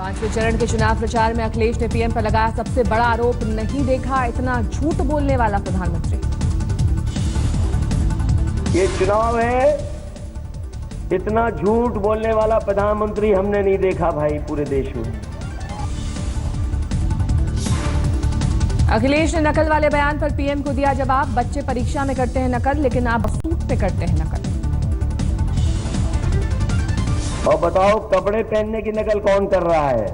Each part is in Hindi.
पांचवें चरण के चुनाव प्रचार में अखिलेश ने पीएम पर लगाया सबसे बड़ा आरोप, नहीं देखा इतना झूठ बोलने वाला प्रधानमंत्री। ये चुनाव है, इतना झूठ बोलने वाला प्रधानमंत्री हमने नहीं देखा भाई पूरे देश में। अखिलेश ने नकल वाले बयान पर पीएम को दिया जवाब, बच्चे परीक्षा में करते हैं नकल लेकिन आप सूट पे करते हैं नकल। और बताओ कपड़े पहनने की नकल कौन कर रहा है,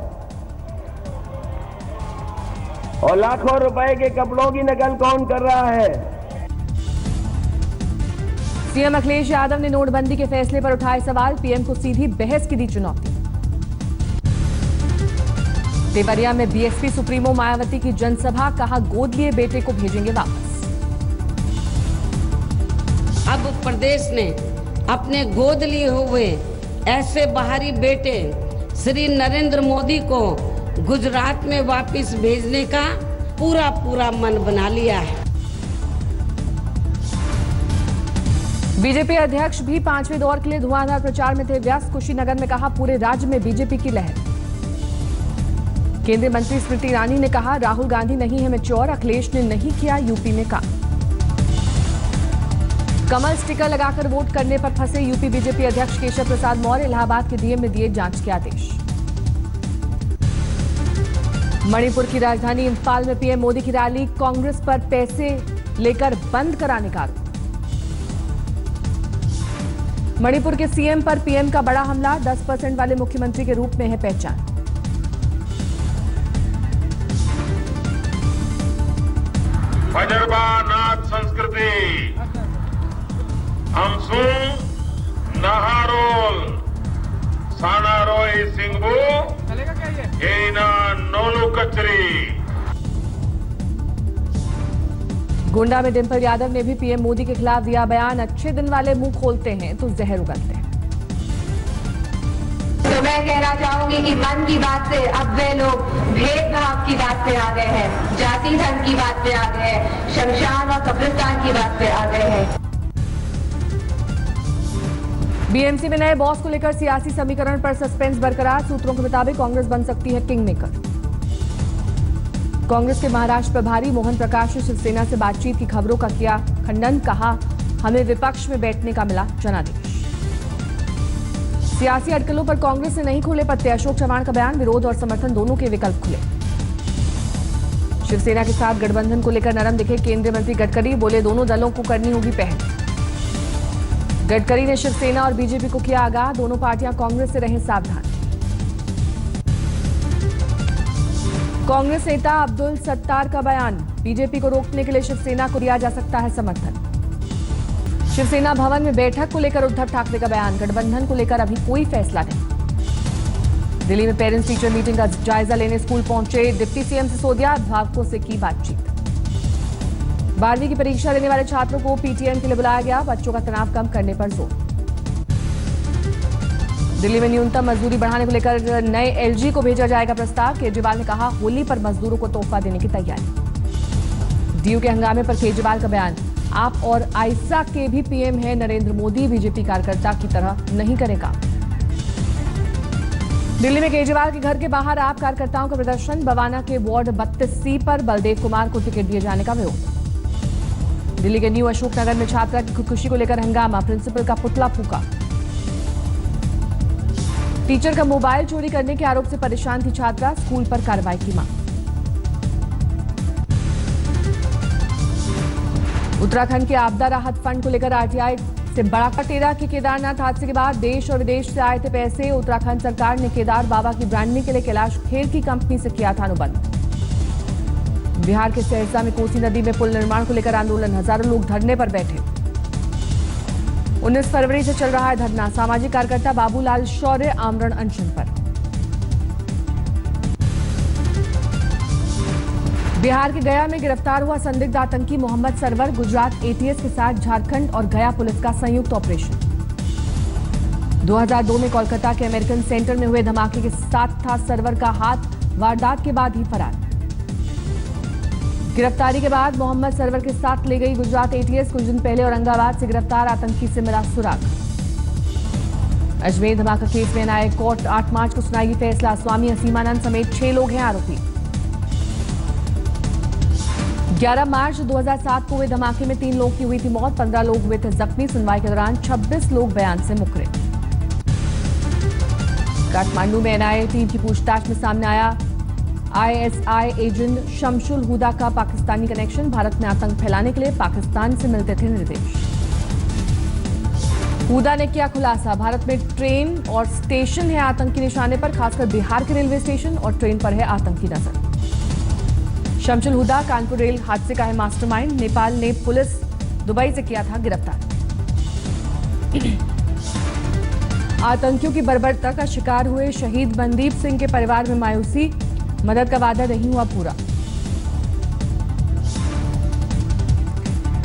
और लाखों रुपए के कपड़ों की नकल कौन कर रहा है। सीएम अखिलेश यादव ने नोटबंदी के फैसले पर उठाए सवाल, पीएम को सीधी बहस की दी चुनौती। देवरिया में बीएसपी सुप्रीमो मायावती की जनसभा, कहा गोद लिए बेटे को भेजेंगे वापस। अब प्रदेश ने अपने गोद लिए हुए ऐसे बाहरी बेटे श्री नरेंद्र मोदी को गुजरात में वापस भेजने का पूरा मन बना लिया है। बीजेपी अध्यक्ष भी पांचवें दौर के लिए धुआंधार प्रचार में थे व्यस्त, कुशीनगर में कहा पूरे राज्य में बीजेपी की लहर। केंद्रीय मंत्री स्मृति ईरानी ने कहा राहुल गांधी नहीं है मैच्योर, अखिलेश ने नहीं किया यूपी में काम। कमल स्टिकर लगाकर वोट करने पर फंसे यूपी बीजेपी अध्यक्ष केशव प्रसाद मौर्य, इलाहाबाद के डीएम ने दिए जांच के आदेश। मणिपुर की राजधानी इंफाल में पीएम मोदी की रैली, कांग्रेस पर पैसे लेकर बंद कराने का आरोप। मणिपुर के सीएम पर पीएम का बड़ा हमला, 10% वाले मुख्यमंत्री के रूप में है पहचान। भजरबानाथ संस्कृति हमसू नहारोल सानारोई सिंगबू एना नोलू कचरी। गोंडा में डिंपल यादव ने भी पीएम मोदी के खिलाफ दिया बयान, अच्छे दिन वाले मुंह खोलते हैं तो जहर उगलते हैं। तो मैं कहना चाहूंगी कि मन की बात से अब वे लोग भेदभाव की बात पे आ गए हैं, जाति धर्म की बात पे आ गए हैं, शमशान और कब्रिस्तान की बात पे आ गए हैं। बीएमसी में नए बॉस को लेकर सियासी समीकरण पर सस्पेंस बरकरार, सूत्रों के मुताबिक कांग्रेस बन सकती है किंग मेकर। कांग्रेस के महाराष्ट्र प्रभारी मोहन प्रकाश ने शिवसेना से बातचीत की खबरों का किया खंडन, कहा हमें विपक्ष में बैठने का मिला जनादेश। सियासी अटकलों पर कांग्रेस ने नहीं खोले पत्ते, अशोक चव्हाण का बयान, विरोध और समर्थन दोनों के विकल्प खुले। शिवसेना के साथ गठबंधन को लेकर नरम दिखे केंद्रीय मंत्री गडकरी, बोले दोनों दलों को करनी होगी पहल। गडकरी ने शिवसेना और बीजेपी को किया आगाह, दोनों पार्टियां कांग्रेस से रहें सावधान। कांग्रेस नेता अब्दुल सत्तार का बयान, बीजेपी को रोकने के लिए शिवसेना को दिया जा सकता है समर्थन। शिवसेना भवन में बैठक को लेकर उद्धव ठाकरे का बयान, गठबंधन को लेकर अभी कोई फैसला नहीं। दिल्ली में पेरेंट्स टीचर मीटिंग का जायजा लेने स्कूल पहुंचे डिप्टी सीएम सिसोदिया, अभिभावकों से की बातचीत। 12वीं की परीक्षा देने वाले छात्रों को पीटीएम के लिए बुलाया गया, बच्चों का तनाव कम करने पर जोर। दिल्ली में न्यूनतम मजदूरी बढ़ाने को लेकर नए एलजी को भेजा जाएगा प्रस्ताव, केजरीवाल ने कहा होली पर मजदूरों को तोहफा देने की तैयारी। डीयू के हंगामे पर केजरीवाल का बयान, आप और आयशा के भी पीएम है नरेंद्र मोदी, बीजेपी कार्यकर्ता की तरह नहीं करेगा। दिल्ली में केजरीवाल के घर के बाहर आप कार्यकर्ताओं का प्रदर्शन, बवाना के वार्ड 32C पर बलदेव कुमार को टिकट दिए जाने का विरोध। दिल्ली के न्यू अशोकनगर में छात्रा की खुदकुशी को लेकर हंगामा, प्रिंसिपल का पुतला फूका। टीचर का मोबाइल चोरी करने के आरोप से परेशान थी छात्रा, स्कूल पर कार्रवाई की मांग। उत्तराखंड के आपदा राहत फंड को लेकर आरटीआई से बड़ा कटेरा के केदारनाथ हादसे के बाद देश और विदेश से आए थे पैसे, उत्तराखंड सरकार ने केदार बाबा की ब्रांडिंग के लिए कैलाश खेर की कंपनी से किया था अनुबंध। बिहार के सहरसा में कोसी नदी में पुल निर्माण को लेकर आंदोलन, हजारों लोग धरने पर बैठे। 19 फरवरी से चल रहा है धरना, सामाजिक कार्यकर्ता बाबूलाल शौर्य आमरण अनशन पर। बिहार के गया में गिरफ्तार हुआ संदिग्ध आतंकी मोहम्मद सरवर, गुजरात एटीएस के साथ झारखंड और गया पुलिस का संयुक्त ऑपरेशन। 2002 में कोलकाता के अमेरिकन सेंटर में हुए धमाके के साथ था सरवर का हाथ, वारदात के बाद ही फरार। गिरफ्तारी के बाद मोहम्मद सरवर के साथ ले गई गुजरात एटीएस, कुछ दिन पहले औरंगाबाद से गिरफ्तार आतंकी से मिला सुराग। अजमेर धमाका केस में एनआईए कोर्ट 8 मार्च को सुनाएगी फैसला। स्वामी असीमानंद समेत 6 लोग हैं आरोपी। 11 मार्च 2007 को हुए धमाके में 3 लोगों की हुई थी मौत, 15 लोग हुए थे जख्मी। सुनवाई के दौरान 26 लोग बयान से मुकरे। काठमांडू में एनआईए टीम की पूछताछ में सामने आया आईएसआई एजेंट शमशुल हुदा का पाकिस्तानी कनेक्शन। भारत में आतंक फैलाने के लिए पाकिस्तान से मिलते थे निर्देश। हुदा ने किया खुलासा, भारत में ट्रेन और स्टेशन है आतंकी निशाने पर, खासकर बिहार के रेलवे स्टेशन और ट्रेन पर है आतंकी नजर। शमशुल हुदा कानपुर रेल हादसे का है मास्टरमाइंड। नेपाल ने पुलिस दुबई से किया था गिरफ्तार। आतंकियों की बर्बरता का शिकार हुए शहीद मनदीप सिंह के परिवार में मायूसी, मदद का वादा नहीं हुआ पूरा।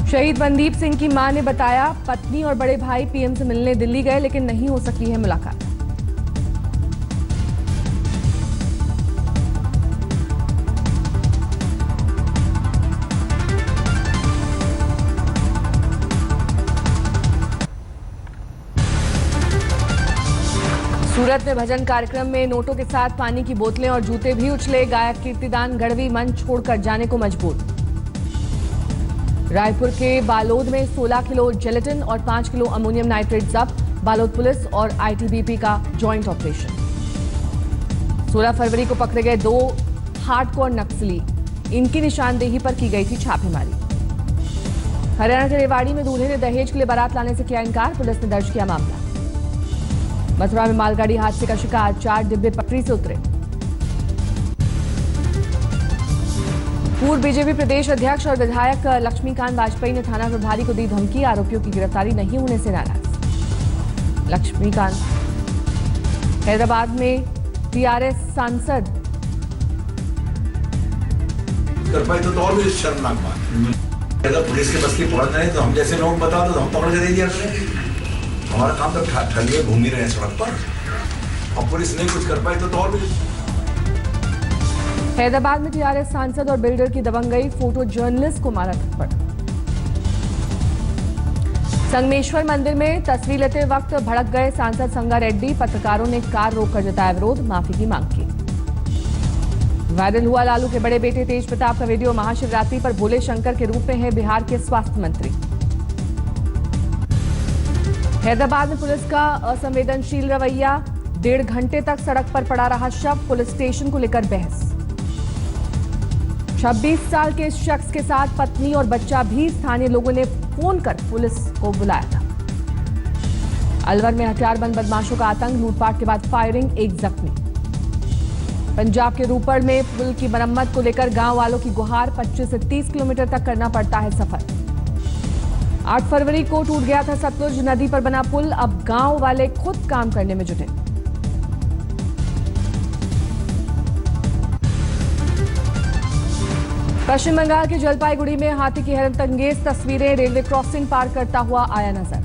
शहीद मनदीप सिंह की मां ने बताया, पत्नी और बड़े भाई पीएम से मिलने दिल्ली गए लेकिन नहीं हो सकी है मुलाकात। सूरत में भजन कार्यक्रम में नोटों के साथ पानी की बोतलें और जूते भी उछले। गायक कीर्तिदान गढ़वी मंच छोड़कर जाने को मजबूर। रायपुर के बालोद में 16 किलो जेलेटिन और 5 किलो अमोनियम नाइट्रेट जब्त। बालोद पुलिस और आईटीबीपी का जॉइंट ऑपरेशन। 16 फरवरी को पकड़े गए 2 हार्डकोर नक्सली, इनकी निशानदेही पर की गई थी छापेमारी। हरियाणा के रेवाड़ी में दूल्हे ने दहेज के लिए बारात लाने से किया इनकार, पुलिस ने दर्ज किया मामला। मथुरा में मालगाड़ी हादसे का शिकार, 4 डिब्बे पटरी से उतरे। पूर्व बीजेपी प्रदेश अध्यक्ष और विधायक लक्ष्मीकांत वाजपेयी ने थाना प्रभारी को दी धमकी, आरोपियों की गिरफ्तारी नहीं होने से नाराज। लक्ष्मीकांत हैदराबाद में टीआरएस सांसद कर पाए तो और भी शर्मनाक बात। अगर पुलिस के बस की पहुंच जाए तो हम जैसे लोग बता दो तो हम पकड़ के दे दिया करें। हमारा काम तो ठगिए घूम ही रहे हैं सड़क पर, और पुलिस नहीं कुछ कर पाई तो और भी। हैदराबाद में टीआरएस सांसद और बिल्डर की दबंगई, फोटो जर्नलिस्ट को मारा थप्पड़। संगमेश्वर मंदिर में तस्वीर लेते वक्त भड़क गए सांसद संगा रेड्डी, पत्रकारों ने कार रोककर जताया विरोध, माफी की मांग की। वायरल हुआ लालू के बड़े बेटे तेज प्रताप का वीडियो, महाशिवरात्रि पर भोले शंकर के रूप में है बिहार के स्वास्थ्य मंत्री। हैदराबाद में पुलिस का असंवेदनशील रवैया, 1.5 घंटे तक सड़क पर पड़ा रहा शव, पुलिस स्टेशन को लेकर बहस। 26 साल के इस शख्स के साथ पत्नी और बच्चा भी, स्थानीय लोगों ने फोन कर पुलिस को बुलाया था। अलवर में हथियारबंद बदमाशों का आतंक, लूटपाट के बाद फायरिंग, 1 जख्मी। पंजाब के रूपड़ में पुल की मरम्मत को लेकर गांव वालों की गुहार, 25 से 30 किलोमीटर तक करना पड़ता है सफर। 8 फरवरी को टूट गया था सतलुज नदी पर बना पुल, अब गांव वाले खुद काम करने में जुटे। पश्चिम बंगाल के जलपाईगुड़ी में हाथी की हैरतअंगेज तस्वीरें, रेलवे क्रॉसिंग पार करता हुआ आया नजर।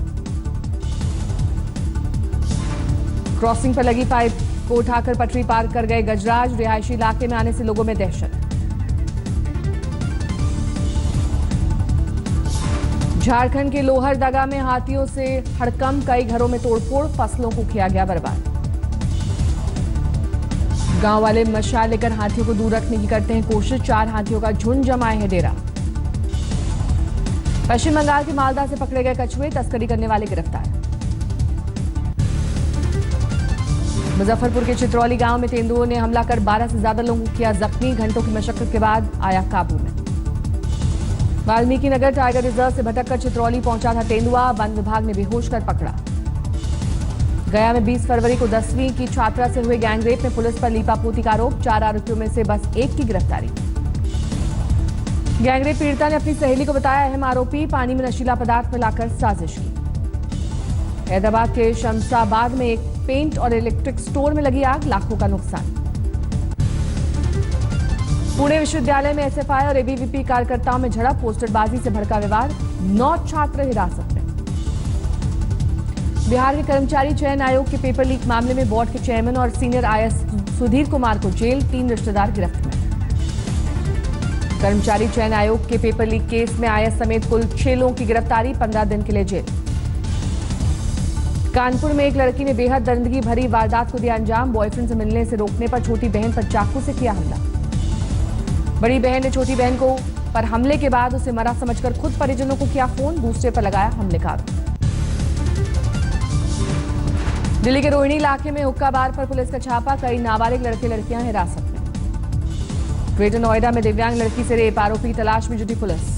क्रॉसिंग पर लगी पाइप को उठाकर पटरी पार कर गए गजराज, रिहायशी इलाके में आने से लोगों में दहशत। झारखंड के लोहरदगा में हाथियों से हड़कंप, कई घरों में तोड़फोड़, फसलों को किया गया बर्बाद। गांव वाले मशाल लेकर हाथियों को दूर रखने की करते हैं कोशिश, 4 हाथियों का झुंड जमाए है डेरा। पश्चिम बंगाल के मालदा से पकड़े गए कछुए, तस्करी करने वाले गिरफ्तार। मुजफ्फरपुर के चित्रौली गांव में तेंदुओं ने हमला कर 12 से ज्यादा लोगों को किया जख्मी, घंटों की मशक्कत के बाद आया काबू में। वाल्मीकि नगर टाइगर रिजर्व से भटककर चित्रौली पहुंचा था तेंदुआ, वन विभाग ने बेहोश कर पकड़ा। गया में 20 फरवरी को 10वीं की छात्रा से हुए गैंगरेप में पुलिस पर लीपापोती का आरोप, 4 आरोपियों में से बस 1 की गिरफ्तारी। गैंगरेप पीड़िता ने अपनी सहेली को बताया अहम आरोपी, पानी में नशीला पदार्थ मिलाकर साजिश की। हैदराबाद के शमशाबाद में एक पेंट और इलेक्ट्रिक स्टोर में लगी आग, लाखों का नुकसान। पुणे विश्वविद्यालय में एसएफआई और एबीवीपी कार्यकर्ताओं में झड़प, पोस्टरबाजी से भड़का विवाद, 9 छात्र हिरासत में। बिहार के कर्मचारी चयन आयोग के पेपर लीक मामले में बोर्ड के चेयरमैन और सीनियर आईएएस सुधीर कुमार को जेल, 3 रिश्तेदार गिरफ्त में। कर्मचारी चयन आयोग के पेपर लीक केस में आईएएस समेत कुल 6 लोगों की गिरफ्तारी, 15 दिन के लिए जेल। कानपुर में एक लड़की ने बेहद दर्दगी भरी वारदात को दिया अंजाम। बॉयफ्रेंड से मिलने से रोकने पर छोटी बहन पर चाकू से किया हमला। बड़ी बहन ने छोटी बहन को पर हमले के बाद उसे मरा समझकर खुद परिजनों को किया फोन, दूसरे पर लगाया हमले का आरोप। दिल्ली के रोहिणी इलाके में हुक्का बार पर पुलिस का छापा, कई नाबालिग लड़के लड़कियां हिरासत में। ग्रेटर नोएडा में दिव्यांग लड़की से रेप, आरोपी की तलाश में जुटी पुलिस।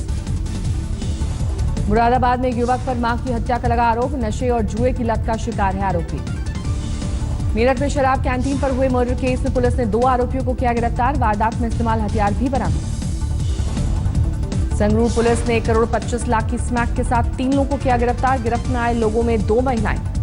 मुरादाबाद में एक युवक पर मां की हत्या का लगा आरोप, नशे और जुए की लत का शिकार है आरोपी। मेरठ में शराब कैंटीन पर हुए मर्डर केस में पुलिस ने 2 आरोपियों को किया गिरफ्तार, वारदात में इस्तेमाल हथियार भी बरामद। संगरूर पुलिस ने 1 करोड़ 25 लाख की स्मैक के साथ 3 लोगों को किया गिरफ्तार, गिरफ्त में आए लोगों में 2 महिलाएं।